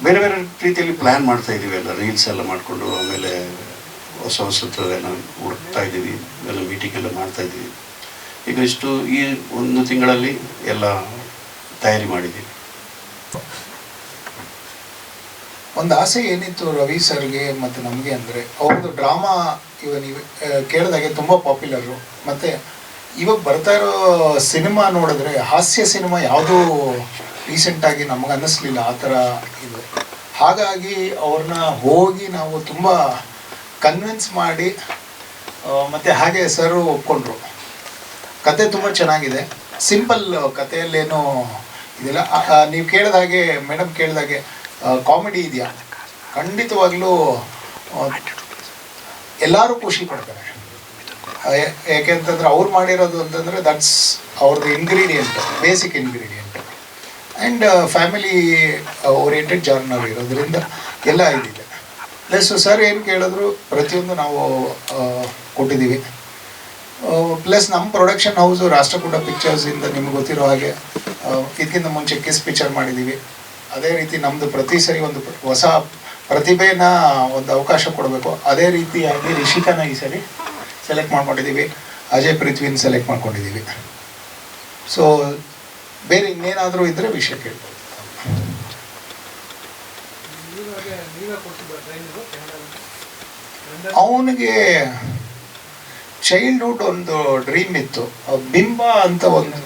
ಬೇರೆ ಬೇರೆ ರೀತಿಯಲ್ಲಿ ಪ್ಲ್ಯಾನ್ ಮಾಡ್ತಾ ಇದ್ದೀವಿ, ಎಲ್ಲ ರೀಲ್ಸ್ ಎಲ್ಲ ಮಾಡಿಕೊಂಡು, ಆಮೇಲೆ ಹೊಸ ಹೊಸತು ಎಲ್ಲ ಹುಡುಕ್ತಾ ಇದ್ದೀವಿ, ಎಲ್ಲ ಮೀಟಿಂಗ್ ಎಲ್ಲ ಮಾಡ್ತಾ ಇದ್ದೀವಿ. ಈಗ ಇಷ್ಟು ಈ 1 ತಿಂಗಳಲ್ಲಿ ಎಲ್ಲ ತಯಾರಿ ಮಾಡಿದ್ದೀವಿ. ಒಂದು ಆಸೆ ಏನಿತ್ತು ರವಿ ಸರ್ಗೆ ಮತ್ತು ನಮಗೆ ಅಂದರೆ, ಅವ್ರದ್ದು ಡ್ರಾಮಾ ಇವಾಗ ನೀವು ಕೇಳಿದಾಗೆ ತುಂಬ ಪಾಪ್ಯುಲರು. ಮತ್ತು ಇವಾಗ ಬರ್ತಾ ಇರೋ ಸಿನಿಮಾ ನೋಡಿದ್ರೆ ಹಾಸ್ಯ ಸಿನಿಮಾ ಯಾವುದೂ ರೀಸೆಂಟಾಗಿ ನಮಗೆ ಅನ್ನಿಸ್ಲಿಲ್ಲ ಆ ಥರ ಇದು. ಹಾಗಾಗಿ ಅವ್ರನ್ನ ಹೋಗಿ ನಾವು ತುಂಬ ಕನ್ವಿನ್ಸ್ ಮಾಡಿ, ಮತ್ತು ಹಾಗೆ ಸರ್ ಒಪ್ಕೊಂಡ್ರು. ಕತೆ ತುಂಬ ಚೆನ್ನಾಗಿದೆ, ಸಿಂಪಲ್ ಕಥೆಯಲ್ಲೇನು ಇದಿಲ್ಲ. ನೀವು ಕೇಳಿದಾಗೆ, ಮೇಡಮ್ ಕೇಳಿದಾಗೆ ಕಾಮಿಡಿ ಇದೆಯಾ, ಖಂಡಿತವಾಗ್ಲೂ ಎಲ್ಲರೂ ಖುಷಿ ಪಡ್ತಾರೆ. ಯಾಕೆಂತಂದ್ರೆ ಅವ್ರು ಮಾಡಿರೋದು ಅಂತಂದರೆ ದಟ್ಸ್ ಅವ್ರದ್ದು ingredient, basic ingredient. And family oriented ಜಾರ್ನರ್ ಇರೋದ್ರಿಂದ ಎಲ್ಲ ಇದಿದೆ. ಪ್ಲಸ್ ಸರ್ ಏನು ಕೇಳಿದ್ರು ಪ್ರತಿಯೊಂದು ನಾವು ಕೊಟ್ಟಿದ್ದೀವಿ. ಪ್ಲಸ್ ನಮ್ಮ ಪ್ರೊಡಕ್ಷನ್ ಹೌಸು ರಾಷ್ಟ್ರಕೂಟ ಪಿಕ್ಚರ್ಸಿಂದ ನಿಮ್ಗೆ ಗೊತ್ತಿರೋ ಹಾಗೆ ಇದಕ್ಕಿಂತ ಮುಂಚೆ ಕಿಸ್ ಪಿಕ್ಚರ್ ಮಾಡಿದ್ದೀವಿ. ಅದೇ ರೀತಿ ನಮ್ಮದು ಪ್ರತಿ ಸರಿ ಒಂದು ಹೊಸ ಪ್ರತಿಭೆನ ಒಂದು ಅವಕಾಶ ಕೊಡಬೇಕು. ಅದೇ ರೀತಿಯಾಗಿ ರಿಷಿಕಾನ ಈ ಸರಿ ಸೆಲೆಕ್ಟ್ ಮಾಡ್ಕೊಂಡಿದ್ದೀವಿ, ಅಜಯ್ ಪೃಥ್ವಿನ ಸೆಲೆಕ್ಟ್ ಮಾಡ್ಕೊಂಡಿದ್ದೀವಿ. ಸೊ ಬೇರೆ ಇನ್ನೇನಾದರೂ ಇದ್ದರೆ ವಿಷಯ ಕೇಳ್ಬೋದು. ಅವನಿಗೆ ಚೈಲ್ಡ್ಹುಡ್ ಒಂದು ಡ್ರೀಮ್ ಇತ್ತು, ಬಿಂಬ ಅಂತ ಒಂದು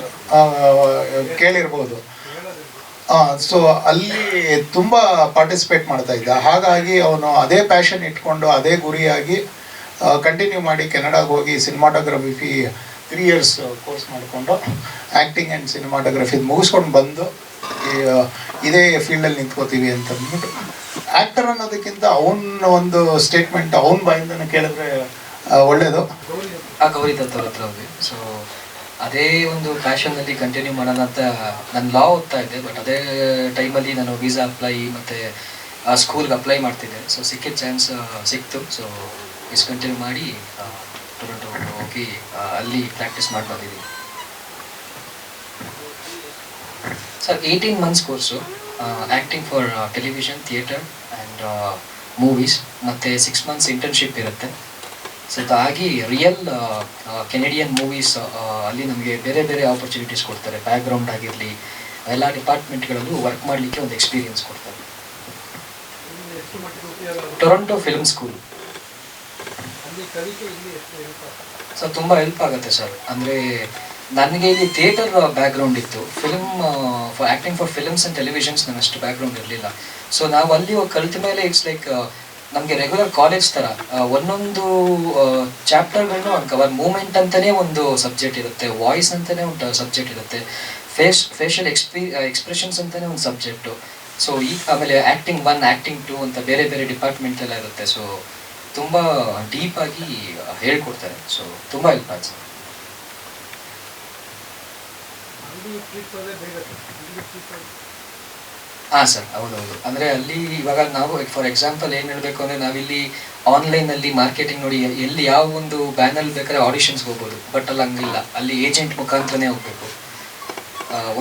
ಕೇಳಿರ್ಬೋದು. ಸೊ ಅಲ್ಲಿ ತುಂಬ ಪಾರ್ಟಿಸಿಪೇಟ್ ಮಾಡ್ತಾ ಇದ್ದ. ಹಾಗಾಗಿ ಅವನು ಅದೇ ಪ್ಯಾಷನ್ ಇಟ್ಕೊಂಡು ಅದೇ ಗುರಿಯಾಗಿ ಕಂಟಿನ್ಯೂ ಮಾಡಿ ಕೆನಡಾಗೆ ಹೋಗಿ ಸಿನಿಮಾಟೋಗ್ರಫಿ 3 ಇಯರ್ಸ್ ಕೋರ್ಸ್ ಮಾಡಿಕೊಂಡು ಆ್ಯಕ್ಟಿಂಗ್ ಆ್ಯಂಡ್ ಸಿನಿಮಾಟೋಗ್ರಫಿ ಮುಗಿಸ್ಕೊಂಡು ಬಂದು ಇದೇ ಫೀಲ್ಡಲ್ಲಿ ನಿಂತ್ಕೋತೀವಿ ಅಂತ ಅಂದ್ಬಿಟ್ಟು. ಆ್ಯಕ್ಟರ್ ಅನ್ನೋದಕ್ಕಿಂತ ಅವನ ಒಂದು ಸ್ಟೇಟ್ಮೆಂಟ್ ಅವನ ಬಾಯಿಂದನೇ ಕೇಳಿದ್ರೆ ಒಳ್ಳೆಯದು. ಗೌರಿ ದತ್ ಅವ್ರ ಹತ್ರ ಹೋಗಿ, ಸೊ ಅದೇ ಒಂದು ಪ್ಯಾಷನ್ನಲ್ಲಿ ಕಂಟಿನ್ಯೂ ಮಾಡೋಣ ಅಂತ ನಾನು ಲಾ ಓದ್ತಾ ಇದ್ದೆ. ಬಟ್ ಅದೇ ಟೈಮಲ್ಲಿ ನಾನು ವೀಸಾ ಅಪ್ಲೈ ಮತ್ತು ಸ್ಕೂಲ್ಗೆ ಅಪ್ಲೈ ಮಾಡ್ತಿದ್ದೆ. ಸೊ ಸಿಕ್ಕಿದ ಚಾನ್ಸ್ ಸಿಕ್ತು. ಸೊ ಡಿಸ್ಕಂಟಿನ್ಯೂ ಮಾಡಿ ಟೊರೊಂಟೊ ಹೋಗಿ ಅಲ್ಲಿ ಪ್ರಾಕ್ಟೀಸ್ ಮಾಡಿ ಬಂದಿದ್ದೀನಿ sir. 18 months course, acting for television, theatre and movies, ಮತ್ತು 6 months ಇಂಟರ್ನ್ಶಿಪ್ ಇರುತ್ತೆ. ಸೊ ಅದಾಗಿ ರಿಯಲ್ ಕೆನಡಿಯನ್ ಮೂವೀಸ್ ಅಲ್ಲಿ ನಮಗೆ ಬೇರೆ ಬೇರೆ ಆಪರ್ಚುನಿಟೀಸ್ ಕೊಡ್ತಾರೆ. ಬ್ಯಾಕ್ಗ್ರೌಂಡ್ ಆಗಿರಲಿ, ಎಲ್ಲ ಡಿಪಾರ್ಟ್ಮೆಂಟ್ಗಳಲ್ಲೂ ವರ್ಕ್ ಮಾಡಲಿಕ್ಕೆ ಒಂದು ಎಕ್ಸ್ಪೀರಿಯನ್ಸ್ ಕೊಡ್ತಾರೆ. ಟೊರೊಂಟೊ ಫಿಲ್ಮ್ ಸ್ಕೂಲ್ ಸೊ ತುಂಬ ಹೆಲ್ಪ್ ಆಗುತ್ತೆ ಸರ್. ಅಂದರೆ ನನಗೆ ಇಲ್ಲಿ ಥಿಯೇಟರ್ ಬ್ಯಾಕ್ಗ್ರೌಂಡ್ ಇತ್ತು, film for acting for films and televisions ನನಗೆ ಅಷ್ಟು ಬ್ಯಾಕ್ಗ್ರೌಂಡ್ ಇರಲಿಲ್ಲ. ಸೊ ನಾವು ಅಲ್ಲಿ ಕಲಿತ ಮೇಲೆ ಇಟ್ಸ್ ಲೈಕ್ ನಮಗೆ ರೆಗ್ಯುಲರ್ ಕಾಲೇಜ್ ಥರ ಒಂದೊಂದು ಚಾಪ್ಟರ್ಗಳನ್ನು ಒಂದು ಕವರ್. ಮೂಮೆಂಟ್ ಅಂತಲೇ ಒಂದು ಸಬ್ಜೆಕ್ಟ್ ಇರುತ್ತೆ, ವಾಯ್ಸ್ ಅಂತಲೇ ಒಂದು ಸಬ್ಜೆಕ್ಟ್ ಇರುತ್ತೆ, ಫೇಶಿಯಲ್ ಎಕ್ಸ್ಪ್ರೆಷನ್ಸ್ ಅಂತಲೇ ಒಂದು ಸಬ್ಜೆಕ್ಟು. ಸೊ ಆಮೇಲೆ ಆ್ಯಕ್ಟಿಂಗ್ 1, ಆ್ಯಕ್ಟಿಂಗ್ 2 ಅಂತ ಬೇರೆ ಬೇರೆ ಡಿಪಾರ್ಟ್ಮೆಂಟ್ ಎಲ್ಲ ಇರುತ್ತೆ. ಸೊ ತುಂಬ ಡೀಪಾಗಿ ಹೇಳ್ಕೊಡ್ತಾರೆ. ಸೊ ತುಂಬ ಹೆಲ್ಪ್ ಆಯ್ತು ಸರ್. ಹಾಂ ಸರ್, ಹೌದೌದು. ಅಂದರೆ ಅಲ್ಲಿ ಇವಾಗ ನಾವು ಫಾರ್ ಎಕ್ಸಾಂಪಲ್ ಏನು ಹೇಳಬೇಕು ಅಂದರೆ, ನಾವಿಲ್ಲಿ ಆನ್ಲೈನಲ್ಲಿ ಮಾರ್ಕೆಟಿಂಗ್ ನೋಡಿ ಎಲ್ಲಿ ಯಾವ ಒಂದು ಬ್ಯಾನರ್ ಬೇಕಾದ್ರೆ ಆಡಿಷನ್ಸ್ಗೆ ಹೋಗ್ಬೋದು. ಬಟ್ ಅಲ್ಲಿ ಹಂಗಿಲ್ಲ, ಅಲ್ಲಿ ಏಜೆಂಟ್ ಮುಖಾಂತರನೇ ಹೋಗಬೇಕು.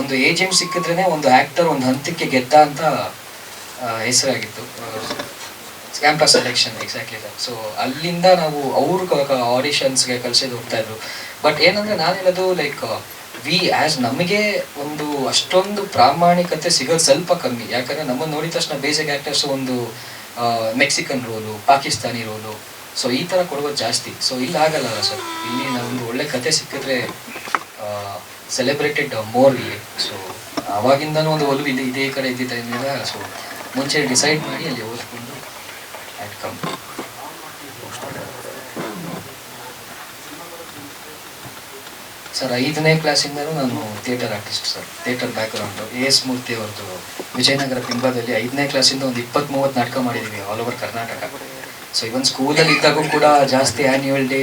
ಒಂದು ಏಜೆಂಟ್ ಸಿಕ್ಕಿದ್ರೇ ಒಂದು ಆ್ಯಕ್ಟರ್ ಒಂದು ಹಂತಕ್ಕೆ ಗೆದ್ದ ಅಂತ ಹೆಸರಾಗಿತ್ತು. Campus selection exactly sir. So ಅಲ್ಲಿಂದ ನಾವು ಅವ್ರ ಆಡಿಷನ್ಸ್ಗೆ ಕಳಿಸಿದ್ದು ಹೋಗ್ತಾಯಿದ್ರು. ಬಟ್ ಏನಂದರೆ ನಾನು ಹೇಳೋದು ಲೈಕ್ ನಮಗೆ ಒಂದು ಅಷ್ಟೊಂದು ಪ್ರಾಮಾಣಿಕತೆ ಸಿಗೋದು ಸ್ವಲ್ಪ ಕಮ್ಮಿ. ಯಾಕಂದರೆ ನಮ್ಮನ್ನು ನೋಡಿದ ತಕ್ಷಣ ಬೇಸಿಕ್ ಆ್ಯಕ್ಟರ್ಸ್ ಒಂದು Mexican role, Pakistani role, so ಈ ಥರ ಕೊಡೋದು ಜಾಸ್ತಿ. ಸೊ ಇಲ್ಲಿ ಆಗಲ್ಲ ಸರ್. ಇಲ್ಲಿ ನಾವೊಂದು ಒಳ್ಳೆ ಕತೆ ಸಿಕ್ಕಿದ್ರೆ ಸೆಲೆಬ್ರೇಟೆಡ್ ಮೋರ್ ಇಲ್ಲಿ. ಸೊ ಅವಾಗಿಂದನೂ ಒಂದು ಒಲವು ಇದೇ ಕಡೆ ಇದ್ದಿದ್ದರಿಂದ ಸೊ ಮುಂಚೆ ಡಿಸೈಡ್ ಮಾಡಿ ಅಲ್ಲಿ ಓದ್ಕೊಂಡು ಆ್ಯಟ್ ಕಮ್. ಸರ್ 5ನೇ ಕ್ಲಾಸಿಂದನೂ ನಾನು theatre artist sir. Theatre background AS ಮೂರ್ತಿ ಅವ್ರದ್ದು ವಿಜಯನಗರ ಬಿಂಬದಲ್ಲಿ 5ನೇ ಕ್ಲಾಸಿಂದ ಒಂದು 20-30 ನಾಟಕ ಮಾಡಿದ್ದೀವಿ ಆಲ್ ಓವರ್ ಕರ್ನಾಟಕ. ಸೊ ಇವನ್ ಸ್ಕೂಲಲ್ಲಿ ಇದ್ದಾಗೂ ಕೂಡ ಜಾಸ್ತಿ ಆ್ಯನ್ಯುವಲ್ ಡೇ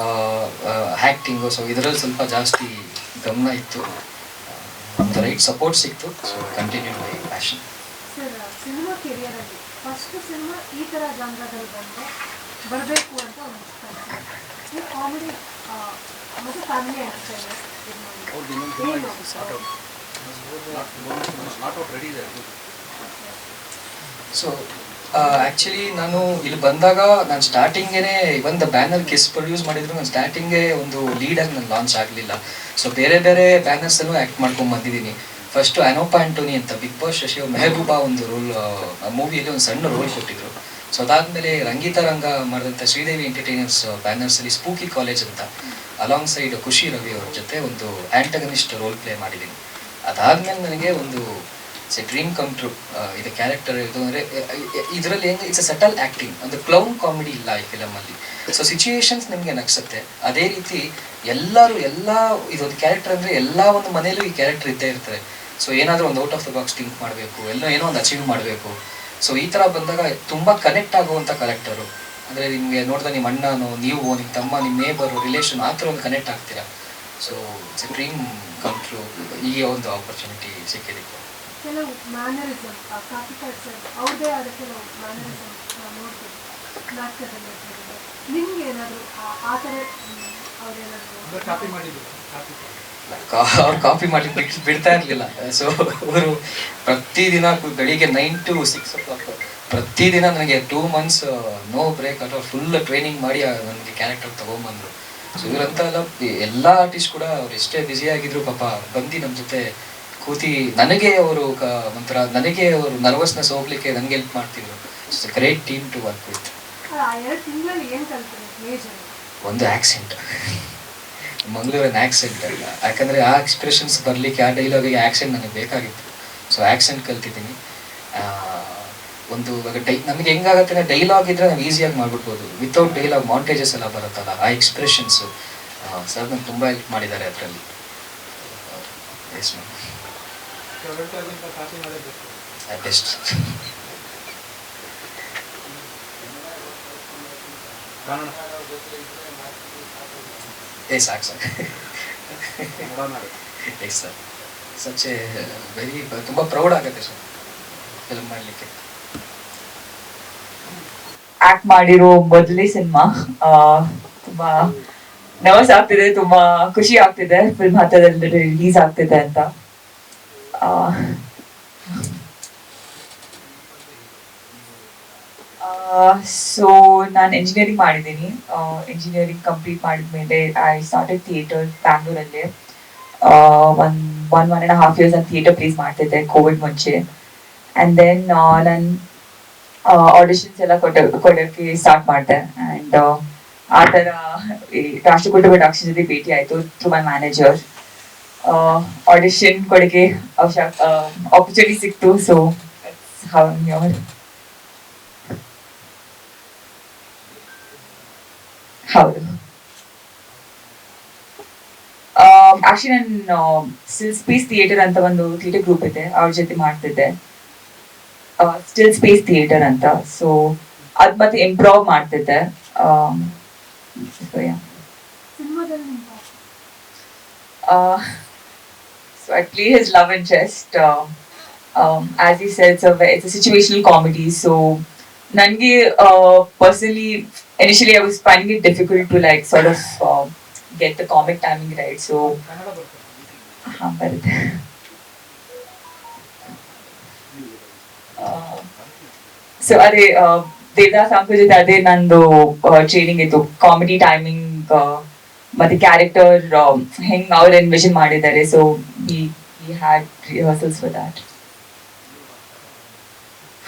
ಆ್ಯಕ್ಟಿಂಗು, ಸೊ ಇದರಲ್ಲಿ ಸ್ವಲ್ಪ ಜಾಸ್ತಿ ಗಮನ ಇತ್ತು. ಒಂದು ರೈಟ್ ಸಪೋರ್ಟ್ ಸಿಕ್ತು, so continue my passion. Sir, cinema ಕೆರಿಯರಲ್ಲಿ ಫಸ್ಟ್ ಸಿನಿಮಾ ಈ ಥರ ಜಾನ್ರದಲ್ಲಿ ಬರಬೇಕು ಅಂತ ಒಂದು ಈ ಕಾಮಿಡಿ ಮತ್ತು ಫ್ಯಾಮಿಲಿ ಎಂಟರ್ಟೈನ್ಮೆಂಟ್ ಸೊ ಆ್ಯಕ್ಚುಲಿ ನಾನು ಇಲ್ಲಿ ಬಂದಾಗ ನಾನು ಸ್ಟಾರ್ಟಿಂಗೇ even the banner kiss produce ಮಾಡಿದ್ರು, ನಾನು ಸ್ಟಾರ್ಟಿಂಗೇ ಒಂದು ಲೀಡಾಗಿ ನಾನು ಲಾಂಚ್ ಆಗಲಿಲ್ಲ. ಸೊ ಬೇರೆ ಬೇರೆ ಬ್ಯಾನರ್ಸಲ್ಲೂ ಆ್ಯಕ್ಟ್ ಮಾಡ್ಕೊಂಡು ಬಂದಿದ್ದೀನಿ. ಫಸ್ಟು ಅನೋಪಾ ಆಂಟೋನಿ ಅಂತ ಬಿಗ್ ಬಾಸ್ ಶಶಿ ಅವ್ರು ಮೆಹಬೂಬಾ ಒಂದು ರೋಲ್ ಮೂವಿಯಲ್ಲಿ ಒಂದು ಸಣ್ಣ ರೋಲ್ ಕೊಟ್ಟಿದ್ರು. ಸೊ ಅದಾದಮೇಲೆ ರಂಗಿತ ರಂಗ ಮಾಡಿದಂಥ ಶ್ರೀದೇವಿ ಎಂಟರ್ಟೈನರ್ಸ್ ಬ್ಯಾನರ್ಸಲ್ಲಿ ಸ್ಪೂಕಿ ಕಾಲೇಜ್ ಅಂತ ಅಲಾಂಗ್ ಸೈಡ್ ಖುಷಿ ರವಿ ಅವ್ರ ಜೊತೆ ಒಂದು ಆ್ಯಂಟಗನಿಸ್ಟ್ ರೋಲ್ ಪ್ಲೇ ಮಾಡಿದ್ದೀನಿ. ಅದಾದಮೇಲೆ ನನಗೆ ಒಂದು ಡ್ರೀಮ್ ಕಮ್ ಟ್ರೂ ಇದು ಕ್ಯಾರೆಕ್ಟರ್ ಇದು ಅಂದರೆ ಇದರಲ್ಲಿ ಹೆಂಗೆ ಇಟ್ಸ್ ಅ ಸಟಲ್ ಆ್ಯಕ್ಟಿಂಗ್, ಒಂದು ಕ್ಲೌನ್ ಕಾಮಿಡಿ ಇಲ್ಲ ಈ ಫಿಲಮಲ್ಲಿ. ಸೊ ಸಿಚುಯೇಷನ್ಸ್ ನಿಮಗೆ ನಗಿಸುತ್ತೆ. ಅದೇ ರೀತಿ ಎಲ್ಲ ಇದೊಂದು ಕ್ಯಾರೆಕ್ಟರ್ ಅಂದರೆ ಎಲ್ಲ ಒಂದು ಮನೇಲೂ ಈ ಕ್ಯಾರೆಕ್ಟರ್ ಇದ್ದೇ ಇರ್ತಾರೆ. ಸೊ ಏನಾದರೂ ಒಂದು out of the box think ಮಾಡಬೇಕು, ಏನೋ ಒಂದು ಅಚೀವ್ ಮಾಡಬೇಕು. ಸೊ ಈ ಥರ ಬಂದಾಗ ತುಂಬ ಕನೆಕ್ಟ್ ಆಗುವಂಥ ಕ್ಯಾರೆಕ್ಟರು. ಅಂದರೆ ನಿಮಗೆ ನೋಡಿದ ನಿಮ್ಮ ಅಣ್ಣನೋ, ನೀವು, ನಿಮ್ಮ ತಮ್ಮ, ನಿಮ್ಮ ನೇಬರು, ರಿಲೇಷನ್ ಆ ಥರ ಒಂದು ಕನೆಕ್ಟ್ ಆಗ್ತೀರಾ. So it's A dream come true. ಈ ಒಂದು ಆಪರ್ಚುನಿಟಿ ಸಿಕ್ಕಿದೆ. ಕೆಲವು ಮ್ಯಾನರಿಸಮ್ ಕಾಪಿಕಾಡ್ ಸರ್ ಅವ್ರದ್ದೇ ಆದ ಕೆಲವು ಮ್ಯಾನರಿಸಮ್ ನೋಡ್ತೀವಿ ನಾಟಕದಲ್ಲಿ. ನಿಮ್ಗೆ ಏನಾದರೂ ಆ ಥರ ಅವ್ರೇನಾದರೂ ಅವ್ರು ಕಾಪಿ ಮಾಡಿ ಬಿಡ್ತಾ ಇರಲಿಲ್ಲ. ಸೊ ಅವರು ಪ್ರತಿದಿನ ಬೆಳಿಗ್ಗೆ 9 to 6 ಪ್ರತಿದಿನ ನನಗೆ 2 months ನೋ ಬ್ರೇಕ್ ಅಥವಾ ಫುಲ್ ಟ್ರೈನಿಂಗ್ ಮಾಡಿ ನನಗೆ ಕ್ಯಾರೆಕ್ಟರ್ ತೊಗೊಂಬಂದರು. ಸೊ ಇವರಂತ ಎಲ್ಲ ಆರ್ಟಿಸ್ಟ್ ಕೂಡ ಅವ್ರು ಎಷ್ಟೇ ಬ್ಯುಸಿಯಾಗಿದ್ರು ಪಾಪ ಬಂದು ನಮ್ಮ ಜೊತೆ ಕೂತಿ ನನಗೆ ಅವರು ಒಂಥರ ನನಗೆ ಅವರು ನರ್ವಸ್ನೆಸ್ ಹೋಗ್ಲಿಕ್ಕೆ ನನಗೆ ಹೆಲ್ಪ್ ಮಾಡ್ತಿದ್ರು. It's a great team to work with. ಒಂದು ಆ್ಯಕ್ಸೆಂಟ್, ಮಂಗಳೂರಿನ ಆ್ಯಕ್ಸೆಂಟ್. ಯಾಕಂದರೆ ಆ ಎಕ್ಸ್ಪ್ರೆಷನ್ಸ್ ಬರಲಿಕ್ಕೆ ಆ ಡೈಲಾಗಿಗೆ ಆ್ಯಕ್ಷೆಂಟ್ ನನಗೆ ಬೇಕಾಗಿತ್ತು. ಸೊ ಆ್ಯಕ್ಷೆಂಟ್ ಕಲ್ತಿದ್ದೀನಿ. ಒಂದು ಇವಾಗ ನಮಗೆ ಹೆಂಗಾಗತ್ತೆ ಅಂದರೆ ಡೈಲಾಗ್ ಇದ್ದರೆ ನಾವು ಈಸಿಯಾಗಿ ಮಾಡ್ಬಿಡ್ಬೋದು. ವಿತೌಟ್ ಡೈಲಾಗ್ ಮಾಂಟೇಜಸ್ ಎಲ್ಲ ಬರುತ್ತಲ್ಲ, ಆ ಎಕ್ಸ್ಪ್ರೆಷನ್ಸು ಸರ್ ನನಗೆ ತುಂಬ ಹೆಲ್ಪ್ ಮಾಡಿದ್ದಾರೆ ಅದರಲ್ಲಿ. Yes ma'am, best. ಸಾಕು sir. Yes sir, such a very ತುಂಬ ಪ್ರೌಡ್ ಆಗುತ್ತೆ ಸರ್ ಫಿಲ್ಮ್ ಮಾಡಲಿಕ್ಕೆ. ಆಕ್ಟ್ ಮಾಡಿರೋ ಮೊದಲನೇ ಸಿನಿಮಾ, ತುಂಬಾ ನರ್ವಸ್ ಆಗ್ತಿದೆ, ತುಂಬಾ ಖುಷಿ ಆಗ್ತಿದೆ. ಫಿಲ್ಮ್ ಹತ್ತದಲ್ಲಿ ರಿಲೀಸ್ ಆಗ್ತಿದೆ ಅಂತ. ಸೊ ನಾನು ಎಂಜಿನಿಯರಿಂಗ್ ಮಾಡಿದ್ದೀನಿ. ಎಂಜಿನಿಯರಿಂಗ್ ಕಂಪ್ಲೀಟ್ ಮಾಡಿದ್ಮೇಲೆ ಐ ಸ್ಟಾರ್ಟೆಡ್ ಥಿಯೇಟರ್ ಬ್ಯಾಂಗ್ಳೂರಲ್ಲೇ. 1.5 years ನಾನು ಥಿಯೇಟರ್ ಪ್ಲೇಸ್ ಮಾಡ್ತಿದ್ದೆ ಕೋವಿಡ್ ಮುಂಚೆ. ಆ್ಯಂಡ್ ದೆನ್ ನಾನು ಆಡಿಷನ್ಸ್ ಎಲ್ಲ ಕೊಡೋಕ್ಕೆ ಸ್ಟಾರ್ಟ್ ಮಾಡಿದೆ. ಆ್ಯಂಡ್ ಆ ಥರ ರಾಷ್ಟ್ರಕೂಟ ಪ್ರೊಡಕ್ಷನ್ ಜೊತೆ ಭೇಟಿ ಆಯಿತು ಥ್ರೂ ಮೈ ಮ್ಯಾನೇಜರ್. ಆಡಿಷನ್ ಕೊಡೋಕ್ಕೆ ಆಪರ್ಚುನಿಟಿ ಸಿಕ್ತು. ಸೊ ಹೌ ಹೌದು. ಆಕ್ಚುಲಿ ನಾನು ಸ್ಟಿಲ್ ಸ್ಪೇಸ್ ಥಿಯೇಟರ್ ಅಂತ ಒಂದು ಥಿಯೇಟರ್ ಗ್ರೂಪ್ ಇದೆ, ಅವ್ರ ಜೊತೆ ಮಾಡ್ತಿದ್ದೆ. ಸ್ಟಿಲ್ ಸ್ಪೇಸ್ ಥಿಯೇಟರ್ ಅಂತ. ಸೊ ಅದ್ ಮತ್ತೆ ಇಂಪ್ರೂವ್ ಮಾಡ್ತಿದ್ದೆ. So I play his love interest. As he said, it's a situational comedy. So nange personally, initially I was finding it difficult to like sort of get the comic timing right. So so ಅದೇ Devdas uncle ಜೊತೆ ಅದೇ ನಂದು training ಇತ್ತು. Comedy timing ಮತ್ತೆ character ಹೆಂಗ್ ಅವ್ರು ಎನ್ವಿಷನ್ ಮಾಡಿದ್ದಾರೆ. So we had rehearsals for that.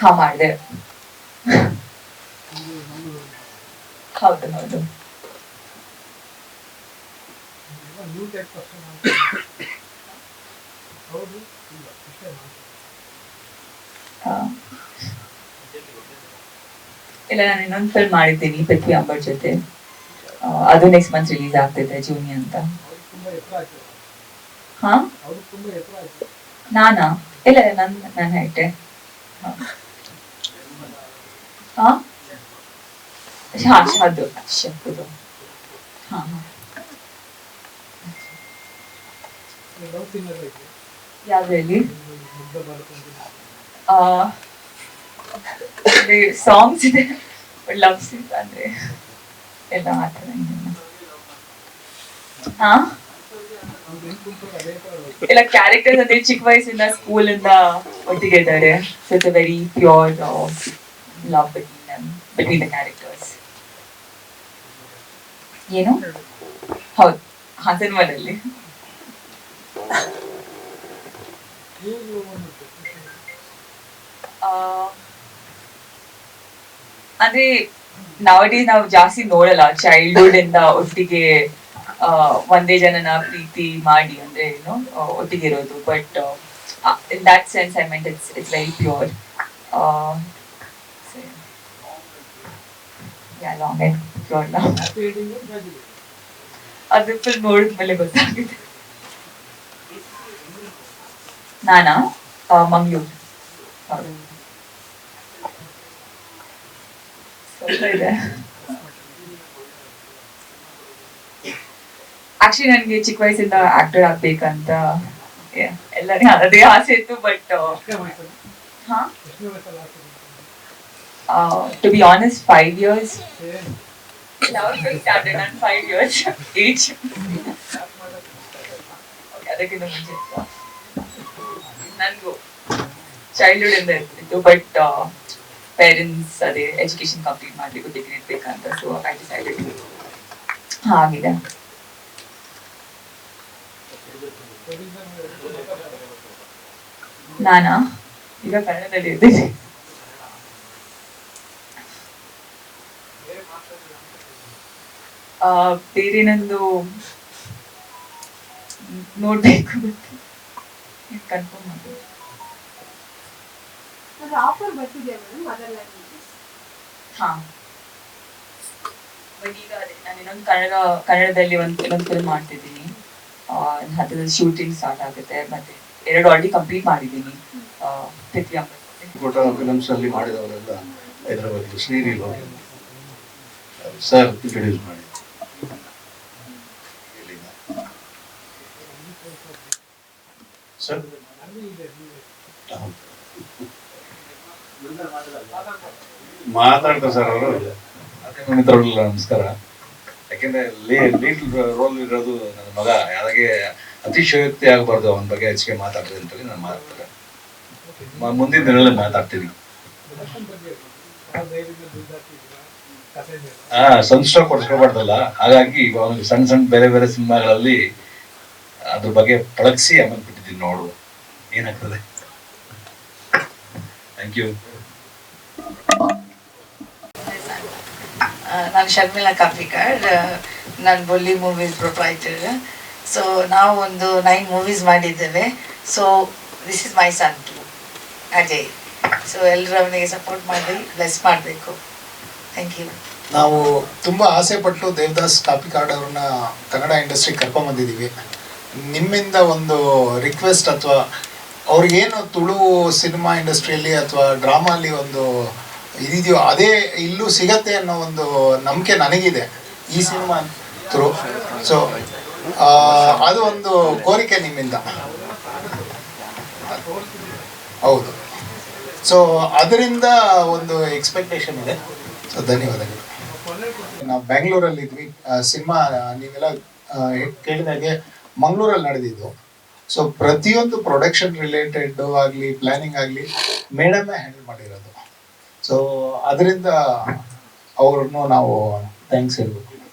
ಹಾ, ಮಾಡಿದೆ. ಹೌದು ಹೌದು. ಇಲ್ಲ, ನಾನು ಇನ್ನೊಂದು ಫಿಲ್ಮ್ ಮಾಡಿದ್ದೀನಿ ಪೃಥ್ವಿ ಅಂಬರ್ ಜೊತೆ. ಅದು ನೆಕ್ಸ್ಟ್ ಮಂತ್ ರಿಲೀಸ್ ಆಗ್ತಿದೆ, ಜೂನಿ ಅಂತ. ಹಾ, ನಾನಾ? ಇಲ್ಲ, ನನ್ನ ಹೈಟೆ. ಹಾ, ಶಾದು. ಹಾಂ ಯಾವುದ್ರಲ್ಲಿ ಸಾಂಗ್ಸ್ ಇದೆ, ಲವ್ ಸೀನ್ಸ್ ಅಂದರೆ ಎಲ್ಲ ಆ ಥರ ಏನಿಲ್ಲ. ಹಾಂ ಎಲ್ಲ ಕ್ಯಾರೆಕ್ಟರ್ಸ್ ಅಂದ್ರೆ ಚಿಕ್ಕ ವಯಸ್ಸಿಂದ ಸ್ಕೂಲಿಂದ ಒಟ್ಟಿಗೆ ಇದ್ದಾರೆ. So it's a very pure love between the characters. ಏನು ಹೌದು ಸಿನಿಮಾದಲ್ಲಿ ಅಂದ್ರೆ ನವಡೇಸ್ ನಾವು ಜಾಸ್ತಿ ನೋಡಲ್ಲ ಚೈಲ್ಡ್ಹುಡ್ ಇಂದ ಒಟ್ಟಿಗೆ ಒಂದೇ ಜನನ ಪ್ರೀತಿ ಮಾಡಿ ಅಂದ್ರೆ ಏನು ಒಟ್ಟಿಗೆ ಇರೋದು. But in that sense I made it's very pure. Long and pure love. ಅದು ಫುಲ್ ನೋಡಿದ್ಮೇಲೆ ಗೊತ್ತಾಗಿದೆ. ನಾನಾ ಮಂಗ್ಳೂರು. ಸ್ವಲ್ಪ ಇದೆ. ಆಕ್ಚುಲಿ ನನಗೆ ಚಿಕ್ಕ ವಯಸ್ಸಿಂದ ಆಕ್ಟರ್ ಆಗ್ಬೇಕಂತ ಎಲ್ಲರಿಗೂ ಅದೇ ಆಸೆ ಇತ್ತು. But to be honest 5 years. Standard ನಾನು 5 years ಏಜ್. ಅದಕ್ಕಿಂತ ಮುಂಚೆ ನನಗೂ ಚೈಲ್ಡ್ಹುಡ್ ಇಂದ ಇರ್ತಿತ್ತು. ಬಟ್ ಪೇರೆಂಟ್ಸ್ ಅದೇ ಎಜುಕೇಶನ್ ಕಂಪ್ಲೀಟ್ ಮಾಡಬೇಕು ಡಿಗ್ರಿ ಇರ್ಬೇಕಂತ. So I decided. ಹಾಗಿದೆ. ನಾನಾ ಈಗ ಕನ್ನಡದಲ್ಲಿ ಇದ್ದೀನಿ. ಬೇರೆ ನಂದು ನೋಡ್ಬೇಕು, ಕನ್ಫರ್ಮ್ ಮಾಡಿ. ಆಫರ್ ಬರ್ತಿದೆಯಾ ಮೇಡಮ್ ಅದರ್ ಲ್ಯಾಂಗ್ವೇಜಸ್? ಹಾ ಬಟ್ ಈಗ ನಾನು ಇನ್ನೊಂದು ಕನ್ನಡದಲ್ಲಿ ಒಂದು ಫಿಲ್ಮ್ ಮಾಡ್ತಿದ್ದೀನಿ. ಅದ್ರಲ್ಲಿ ಶೂಟಿಂಗ್ ಸ್ಟಾರ್ಟ್ ಆಗುತ್ತೆ. ಮತ್ತೆ 2 ಆಲ್ರೆಡಿ ಕಂಪ್ಲೀಟ್ ಮಾಡಿದ್ದೀನಿ. ಪೃಥ್ವಿ ಕೋಟ ಫಿಲಮ್ಸ್ ಅಲ್ಲಿ ಮಾಡಿದವರೆಲ್ಲ ಹೈದರಾಬಾದ್ ಶ್ರೀನಿಲ್ ಸರ್ ಇಂಟ್ರೊಡ್ಯೂಸ್ ಮಾಡಿ. ಸರ್ ಮಾತಾಡ್ತಾರೆ ಸರ್ ಅವರು. ಮಿತ್ರರಲ್ಲ ನಮಸ್ಕಾರ. ಯಾಕೆಂದ್ರೆ ಲೀಡ್ ರೋಲ್ ಇರೋದು ನನ್ನ ಮಗ, ಯಾವಾಗೆ ಅತಿಶಯೋಕ್ತಿ ಆಗಬಾರ್ದು ಅವನ ಬಗ್ಗೆ ಹೆಚ್ಚಿಗೆ ಮಾತಾಡ್ರಿ ಅಂತೇಳಿ ನಾನು ಮಾತಾಡ್ತಾರೆ. ಮುಂದಿನ ದಿನಗಳಲ್ಲಿ ಮಾತಾಡ್ತೀನಿ. ಸನ್ಸ್ಟಾಕ್ ಕೊಡ್ಸ್ಕೊಬಾರ್ದಲ್ಲ, ಹಾಗಾಗಿ ಈಗ ಅವನಿಗೆ ಸಣ್ಣ ಸಣ್ಣ ಬೇರೆ ಬೇರೆ ಸಿನಿಮಾಗಳಲ್ಲಿ ಅದ್ರ ಬಗ್ಗೆ ಪಳಗಿಸಿ ಆಮೇಲೆ ಬಿಟ್ಟಿದ್ದೀನಿ, ನೋಡುವ ಏನಾಗ್ತದೆ. Thank you. ನಾನು ಶರ್ಮಿಳಾ ಕಾಪಿಕಾಡ್, ನಾನು ಬೊಲ್ಲಿ ಮೂವೀಸ್ ಪ್ರೊಪ್ರೈಟರ್. ಸೊ ನಾವು ಒಂದು 9 ಮೂವೀಸ್ ಮಾಡಿದ್ದೇವೆ. So this is my son to Ajay. So ಎಲ್ಲರೂ ಅವನಿಗೆ ಸಪೋರ್ಟ್ ಮಾಡಿ ಬ್ಲೆಸ್ ಮಾಡಬೇಕು. Thank you. ನಾವು ತುಂಬ ಆಸೆ ಪಟ್ಟು ದೇವದಾಸ್ ಕಾಪಿಕಾಡ್ ಅವ್ರನ್ನ ಕನ್ನಡ ಇಂಡಸ್ಟ್ರಿಗೆ ಕರ್ಕೊಂಬಂದಿದ್ದೀವಿ. ನಿಮ್ಮಿಂದ ಒಂದು ರಿಕ್ವೆಸ್ಟ್ ಅಥವಾ ಅವ್ರಿಗೇನು ತುಳು ಸಿನಿಮಾ ಇಂಡಸ್ಟ್ರಿಯಲ್ಲಿ ಅಥವಾ ಡ್ರಾಮಲ್ಲಿ ಒಂದು ಇದಿದೆಯೋ ಅದೇ ಇಲ್ಲೂ ಸಿಗತ್ತೆ ಅನ್ನೋ ಒಂದು ನಂಬಿಕೆ ನನಗಿದೆ ಈ ಸಿನಿಮಾ ಥ್ರೂ. ಸೊ ಅದು ಒಂದು ಕೋರಿಕೆ ನಿಮ್ಮಿಂದ. ಹೌದು. ಸೊ ಅದರಿಂದ ಒಂದು ಎಕ್ಸ್ಪೆಕ್ಟೇಷನ್ ಇದೆ. ಸೊ ಧನ್ಯವಾದಗಳು. ನಾವು ಬ್ಯಾಂಗ್ಳೂರಲ್ಲಿದ್ವಿ. ಸಿನಿಮಾ ನೀವೆಲ್ಲ ಕೇಳಿದಾಗೆ ಮಂಗಳೂರಲ್ಲಿ ನಡೆದಿದ್ದು. ಸೊ ಪ್ರತಿಯೊಂದು ಪ್ರೊಡಕ್ಷನ್ ರಿಲೇಟೆಡ್ ಆಗಲಿ ಪ್ಲ್ಯಾನಿಂಗ್ ಆಗಲಿ ಮೇಡಮೇ ಹ್ಯಾಂಡಲ್ ಮಾಡಿರೋದು. ಸೊ ಅದರಿಂದ ಅವ್ರನ್ನು ನಾವು ಥ್ಯಾಂಕ್ಸ್ ಹೇಳ್ಬೇಕು.